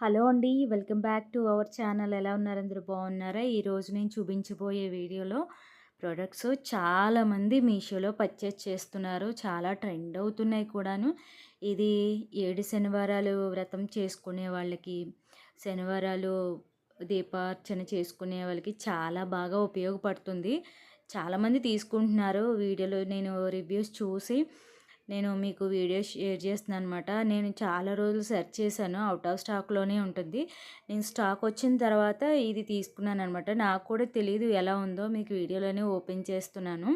Hello అండి. Welcome back to our channel. ఎలా ఉన్నారు అందరూ బాగున్నారా? ఈరోజు నేను చూపించబోయే వీడియోలో ప్రొడక్ట్స్ చాలామంది మీషోలో పర్చేస్ చేస్తున్నారు. చాలా ట్రెండ్ అవుతున్నాయి కూడాను. ఇది 7 శనివారాలు వ్రతం చేసుకునే వాళ్ళకి, శనివారాలు దీపార్చన చేసుకునే వాళ్ళకి చాలా బాగా ఉపయోగపడుతుంది. చాలామంది తీసుకుంటున్నారు. వీడియోలో నేను రివ్యూస్ చూసి నేను మీకు వీడియో షేర్ చేస్తున్నాను అనమాట. నేను చాలా రోజులు సెర్చ్ చేశాను. ఔట్ ఆఫ్ స్టాక్‌లోనే ఉంటుంది. నేను స్టాక్ వచ్చిన తర్వాత ఇది తీసుకున్నాను అనమాట. నాకు కూడా తెలీదు ఎలా ఉందో, మీకు వీడియోలోనే ఓపెన్ చేస్తున్నాను.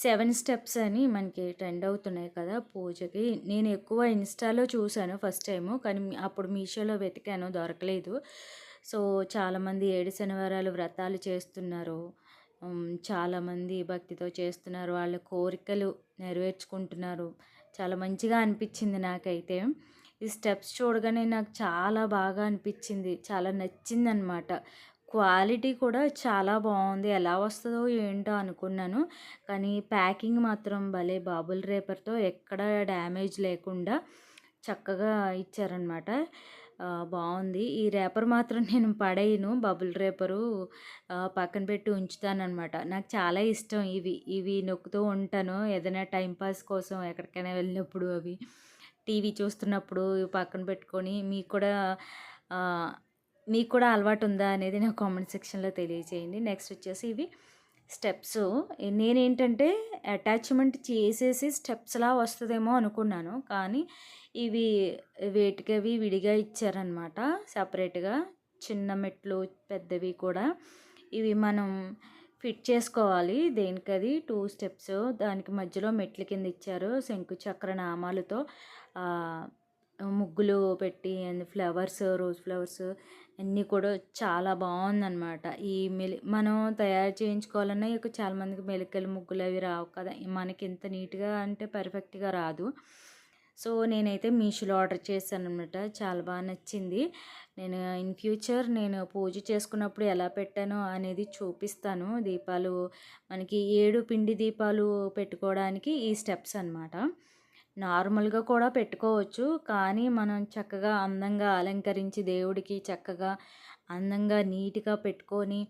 7 స్టెప్స్ అని మనకి ట్రెండ్ అవుతున్నాయి కదా పూజకి. నేను ఎక్కువ ఇన్‌స్టాలో చూశాను ఫస్ట్ టైము. కానీ అప్పుడు మీషోలో వెతికాను దొరకలేదు. సో, చాలామంది 7 శనివారాలు వ్రతాలు చేస్తున్నారు. చాలామంది భక్తితో చేస్తున్నారు. వాళ్ళ కోరికలు నెరవేర్చుకుంటున్నారు. చాలా మంచిగా అనిపించింది నాకైతే. ఈ స్టెప్స్ చూడగానే నాకు చాలా బాగా అనిపించింది. చాలా నచ్చిందనమాట. క్వాలిటీ కూడా చాలా బాగుంది. ఎలా వస్తుందో ఏంటో అనుకున్నాను. కానీ ప్యాకింగ్ మాత్రం భలే బబుల్ రేపర్‌తో ఎక్కడ డ్యామేజ్ లేకుండా చక్కగా ఇచ్చారనమాట. బావుంది. ఈ రేపర్ మాత్రం నేను పడేయను. బబుల్ రేపరు పక్కన పెట్టి ఉంచుతాననమాట. నాకు చాలా ఇష్టం ఇవి. ఇవి నొక్కుతూ ఉంటాను. ఏదైనా టైం పాస్ కోసం ఎక్కడికైనా వెళ్ళినప్పుడు అవి. టీవీ చూస్తున్నప్పుడు ఇవి పక్కన పెట్టుకొని ఆహ్, మీకు కూడా అలవాటుందా అనేది నాకు కామెంట్ సెక్షన్‌లో తెలియజేయండి. నెక్స్ట్ వచ్చేసి ఇవి స్టెప్సు. నేనేంటంటే అటాచ్‌మెంట్ చేసేసి స్టెప్స్‌లా వస్తదేమో అనుకున్నాను. కానీ ఇవి వేటికవి విడిగా ఇచ్చారనమాట సెపరేట్‌గా. చిన్న మెట్లు, పెద్దవి కూడా. ఇవి మనం ఫిట్ చేసుకోవాలి దేనికది 2 స్టెప్స్. దానికి మధ్యలో మెట్ల కింద ఇచ్చారు. శంకు చక్ర నామాలతో ఆహ్, ముగ్గులు పెట్టి అండ్ ఫ్లవర్స్, రోజ్ ఫ్లవర్స్ అన్నీ కూడా చాలా బావుందనమాట. మనం తయారు చేయించుకోవాలన్నా ఇక చాలామందికి మెలికలు ముగ్గులు అవి రావు కదా! మనకి ఇంత నీట్‌గా అంటే పర్ఫెక్ట్‌గా రాదు. సో, నేనైతే మీషోలో ఆర్డర్ చేశాననమాట. చాలా బా నచ్చింది. నేను ఇన్ ఫ్యూచర్ నేను పూజ చేసుకున్నప్పుడు ఎలా పెట్టానో అనేది చూపిస్తాను. దీపాలు మనకి 7 పిండి దీపాలు పెట్టుకోవడానికి ఈ స్టెప్స్ అనమాట. నార్మల్‌గా కూడా పెట్టుకోవచ్చు. కానీ మనం చక్కగా అందంగా అలంకరించి దేవుడికి చక్కగా అందంగా నీట్‌గా పెట్టుకొని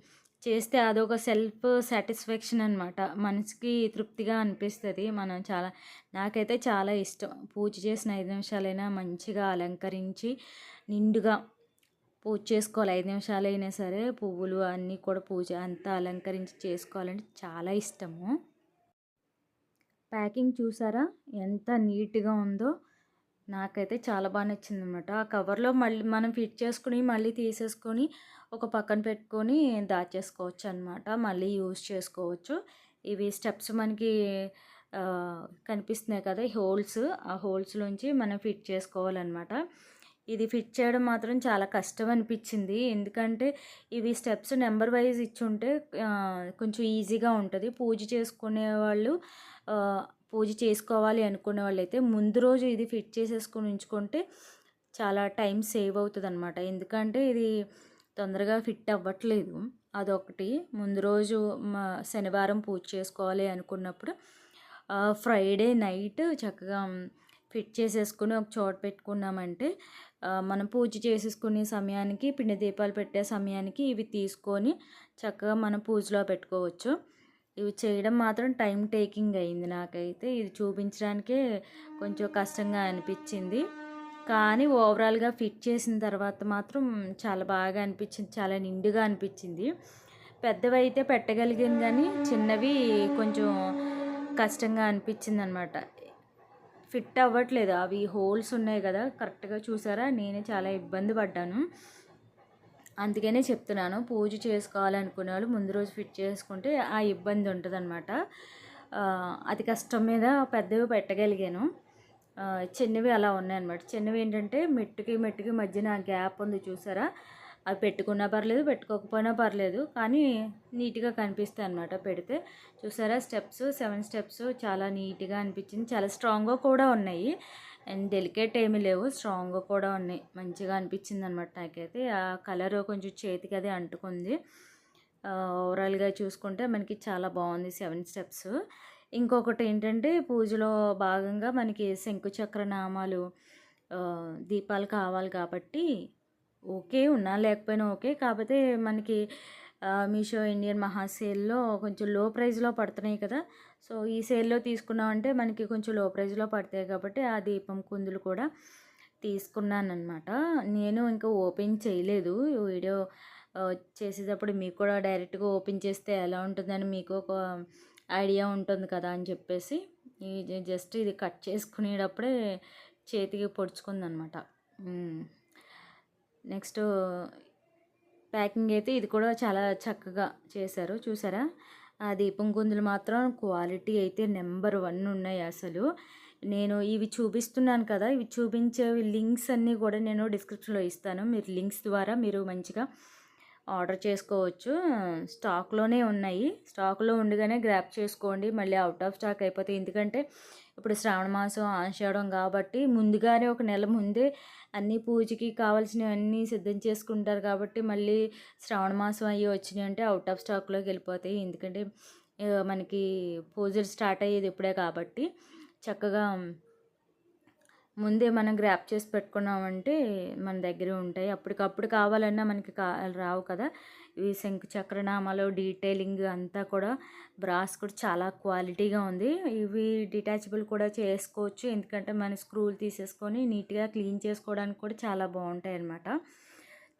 చేస్తే అదొక సెల్ఫ్ సాటిస్ఫాక్షన్ అనమాట. మనసుకి తృప్తిగా అనిపిస్తది. నాకైతే చాలా ఇష్టం. పూజ చేసిన 5 నిమిషాలైనా మంచిగా అలంకరించి నిండుగా పూజ చేసుకోవాలి. 5 నిమిషాలైనా సరే పువ్వులు అన్నీ కూడా పూజ అంతా అలంకరించి చేసుకోవాలంటే చాలా ఇష్టము. ప్యాకింగ్ చూసారా ఎంత నీట్‌గా ఉందో? నాకైతే చాలా బా నచ్చిందనమాట. ఆ కవర్‌లో మళ్ళీ మనం ఫిట్ చేసుకొని, మళ్ళీ తీసేసుకొని, ఒక పక్కన పెట్టుకొని దాచేసుకోవచ్చనమాట. మళ్ళీ యూజ్ చేసుకోవచ్చు. ఇవి స్టెప్స్ మనకి కనిపిస్తున్నాయి కదా! ఈ హోల్స్. ఆ హోల్స్‌లోంచి మనం ఫిట్ చేసుకోవాలనమాట. ఇది ఫిట్ చేయడం మాత్రం చాలా కష్టం అనిపిచ్చింది. ఎందుకంటే, ఇవి స్టెప్స్ నంబర్ వైస్ ఇచ్చుంటే కొంచెం ఈజీగా ఉంటది. ఆహ్, పూజ చేసుకోవాలి అనుకునే వాళ్ళైతే ముందు రోజు ఇది ఫిట్ చేసేసుకొని ఉంచుకుంటే చాలా టైం సేవ్ అవుతుందన్నమాట. ఎందుకంటే ఇది తొందరగా ఫిట్ అవ్వట్లేదు. అదొకటి. ముందు రోజు శనివారం పూజ చేసుకోవాలి అనుకున్నప్పుడు ఫ్రైడే నైట్ చక్కగా ఫిట్ చేసేసుకొని ఒక చోట పెట్టుకున్నామంటే మనం పూజ చేసేసుకునే సమయానికి, పిండి దీపాలు పెట్టే సమయానికి ఇవి తీసుకొని చక్కగా మనం పూజలో పెట్టుకోవచ్చు. ఇవి చేయడం మాత్రం టైమ్ టేకింగ్ అయింది నాకైతే. ఇది చూపించడానికే కొంచెం కష్టంగా అనిపిచ్చింది. కానీ ఓవరాల్‌గా ఫిట్ చేసిన తర్వాత మాత్రం చాలా బాగా అనిపిచ్చింది. చాలా నిండుగా అనిపిచ్చింది. పెద్దవైతే పెట్టగలిగాను గానీ, చిన్నవి కొంచెం కష్టంగా అనిపిచ్చిందనమాట. ఫిట్ అవ్వట్లేదు. అవి హోల్స్ ఉన్నాయి గదా! కరెక్ట్‌గా చూసారా? నేనే చాలా ఇబ్బంది పడ్డాను. అందుకనే చెప్తున్నాను. పూజ చేసుకోవాలనుకునేవాళ్ళు ముందు రోజు ఫిట్ చేసుకుంటే ఆ ఇబ్బంది ఉంటదనమాట. అతి కష్టం మీద పెద్దవి పెట్టగలిగాను. చిన్నవి అలా ఉన్నాయన్నమాట. చిన్నవి ఏంటంటే మెట్టుకి, మెట్టుకి మధ్యన గ్యాప్ ఉంది చూసారా? అవి పెట్టుకున్నా పర్లేదు, పెట్టుకోకపోయినా పర్లేదు. కానీ నీట్‌గా కనిపిస్తాయన్నమాట పెడితే. చూసారా స్టెప్స్ 7 స్టెప్స్ చాలా నీట్‌గా అనిపించింది. చాలా స్ట్రాంగ్‌గా కూడా ఉన్నాయి. అండ్ డెలికేట్ ఏమీ లేవు. స్ట్రాంగ్‌గా కూడా ఉన్నాయి. మంచిగా అనిపించిందనమాట నాకైతే. ఆ కలరు కొంచెం చేతికి అది అంటుకుంది. ఓవరాల్‌గా చూసుకుంటే మనకి చాలా బాగుంది 7 స్టెప్స్. ఇంకొకటి ఏంటంటే పూజలో భాగంగా మనకి శంకుచక్ర నామాలు దీపాలు కావాలి కాబట్టి ఓకే. ఉన్నా లేకపోయినా ఓకే. కాకపోతే మనకి మీషో ఇండియన్ మహా సేల్‌లో కొంచెం లో ప్రైస్‌లో పడుతున్నాయి కదా! సో, ఈ సేల్‌లో తీసుకున్నామంటే మనకి కొంచెం లో ప్రైస్‌లో పడతాయి కాబట్టి ఆ దీపం కుందులు కూడా తీసుకున్నాననమాట. నేను ఇంకా ఓపెన్ చేయలేదు. వీడియో చేసేటప్పుడు మీకు కూడా డైరెక్ట్‌గా ఓపెన్ చేస్తే ఎలా ఉంటుందని మీకు ఒక ఐడియా ఉంటుంది కదా! అని చెప్పేసి జస్ట్ ఇది కట్ చేసుకునేటప్పుడే చేతికి పొడుచుకుందనమాట. నెక్స్ట్ ప్యాకింగ్ అయితే ఇది కూడా చాలా చక్కగా చేశారు. చూసారా? ఆ దీపం కుందులు మాత్రం క్వాలిటీ అయితే నెంబర్ 1 ఉన్నాయి అసలు. నేను ఇవి చూపిస్తున్నాను కదా! ఇవి చూపించేవి లింక్స్ అన్నీ కూడా నేను డిస్క్రిప్షన్‌లో ఇస్తాను. మీరు లింక్స్ ద్వారా మీరు మంచిగా ఆర్డర్ చేసుకోవచ్చు. స్టాక్‌లోనే ఉన్నాయి. స్టాక్‌లో ఉండగానే గ్రాబ్ చేసుకోండి. మళ్ళీ ఔట్ ఆఫ్ స్టాక్ అయిపోతాయి. ఎందుకంటే ఇప్పుడు శ్రావణ మాసం, ఆషాఢం కాబట్టి ముందుగానే ఒక నెల ముందే అన్నీ పూజకి కావాల్సినవన్నీ సిద్ధం చేసుకుంటారు కాబట్టి మళ్ళీ శ్రావణ మాసం అయ్యి వచ్చినాయంటే ఔట్ ఆఫ్ స్టాక్‌లోకి వెళ్ళిపోతాయి. ఎందుకంటే మనకి పూజలు స్టార్ట్ అయ్యేది ఇప్పుడే కాబట్టి చక్కగా ముందే మనం గ్రాప్ చేసి పెట్టుకున్నామంటే మన దగ్గర ఉంటాయి. అప్పటికప్పుడు కావాలన్నా మనకి రావు కదా! ఈ శంకు చక్రనామాలు డీటెయిలింగ్ అంతా కూడా బ్రాస్ కూడా చాలా క్వాలిటీగా ఉంది. ఇవి డిటాచబుల్ కూడా చేసుకోవచ్చు. ఎందుకంటే మన స్క్రూలు తీసేసుకొని నీట్‌గా క్లీన్ చేసుకోవడానికి కూడా చాలా బాగుంటాయన్నమాట.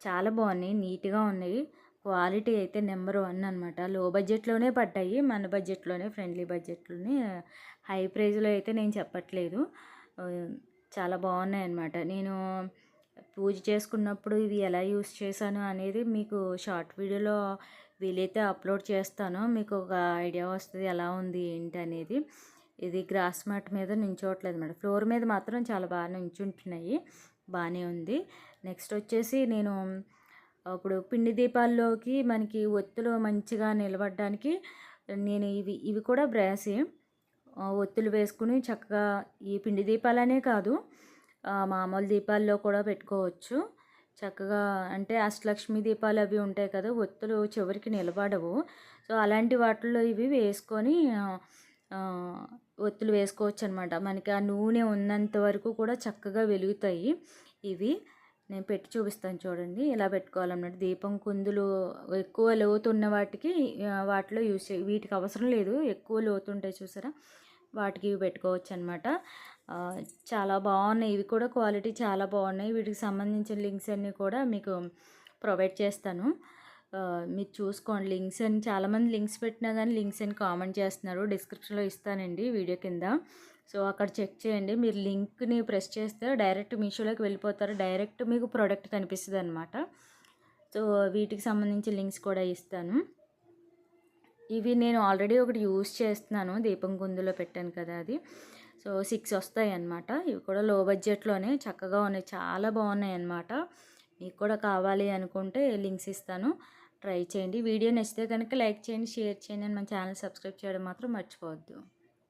చాలా బాగున్నాయి. నీట్‌గా ఉన్నాయి. క్వాలిటీ అయితే నెంబర్ 1 అనమాట. లో బడ్జెట్‌లోనే పడ్డాయి. మన బడ్జెట్‌లోనే ఫ్రెండ్లీ బడ్జెట్‌లోనే హై ప్రైస్‌లో అయితే నేను చెప్పట్లేదు. చాలా బాగున్నాయన్నమాట. నేను పూజ చేసుకున్నప్పుడు ఇవి ఎలా యూస్ చేశాను అనేది మీకు షార్ట్ వీడియోలో వీలైతే అప్లోడ్ చేస్తాను. మీకు ఒక ఐడియా వస్తుంది ఎలా ఉంది ఏంటి అనేది. ఇది గ్రాస్ మ్యాట్ మీద నించోవట్లేదు మేడం. ఫ్లోర్ మీద మాత్రం చాలా బాగా నించుంటున్నాయి. బాగానే ఉంది. నెక్స్ట్ వచ్చేసి నేను ఇప్పుడు పిండి దీపాల్లోకి మనకి ఒత్తులు మంచిగా నిలబడడానికి నేను ఇవి కూడా బ్రాసే. ఒత్తులు వేసుకుని చక్కగా ఈ పిండి దీపాలనే కాదు మామూలు దీపాల్లో కూడా పెట్టుకోవచ్చు. చక్కగా అంటే అష్టలక్ష్మి దీపాలు అవి ఉంటాయి కదా! ఒత్తులు చివరికి నిలబడవు. సో, అలాంటి వాటిల్లో ఇవి వేసుకొని ఒత్తులు వేసుకోవచ్చనమాట. మనకి ఆ నూనె ఉన్నంత వరకు కూడా చక్కగా వెలుగుతాయి ఇవి. నేను పెట్టి చూపిస్తాను చూడండి. ఇలా పెట్టుకోవాలన్నమాట. దీపం కుందులు ఎక్కువ లోతున్న వాటికి వాటిలో యూజ్ వీటికి అవసరం లేదు. ఎక్కువ లోతుంటాయి చూసారా? వాటికి ఇవి పెట్టుకోవచ్చనమాట. చాలా బాగున్నాయి. ఇవి కూడా క్వాలిటీ చాలా బాగున్నాయి. వీటికి సంబంధించిన లింక్స్ అన్నీ కూడా మీకు ప్రొవైడ్ చేస్తాను. మీరు చూసుకోండి లింక్స్ అని. చాలామంది లింక్స్ పెట్టినా కానీ లింక్స్ అని కామెంట్ చేస్తున్నారు. డిస్క్రిప్షన్‌లో ఇస్తానండి వీడియో కింద. సో, అక్కడ చెక్ చేయండి. మీరు లింక్‌ని ప్రెస్ చేస్తే డైరెక్ట్ మీషోలోకి వెళ్ళిపోతారు. డైరెక్ట్ మీకు ప్రోడక్ట్ కనిపిస్తదనమాట. సో, వీటికి సంబంధించిన లింక్స్ కూడా ఇస్తాను. ఇవి నేను ఆల్రెడీ ఒకటి యూజ్ చేస్తున్నాను. దీపం కుందులో పెట్టాను కదా అది. సో 6 వస్తాయన్నమాట. ఇవి కూడా లో బడ్జెట్‌లోనే చక్కగా ఉన్నాయి. చాలా బాగున్నాయన్నమాట. మీకు కూడా కావాలి అనుకుంటే లింక్స్ ఇస్తాను. ట్రై చేయండి. వీడియో నచ్చితే కనుక లైక్ చేయండి, షేర్ చేయండి. అండ్ మన ఛానల్ సబ్స్క్రైబ్ చేయడం మాత్రం మర్చిపోవద్దు.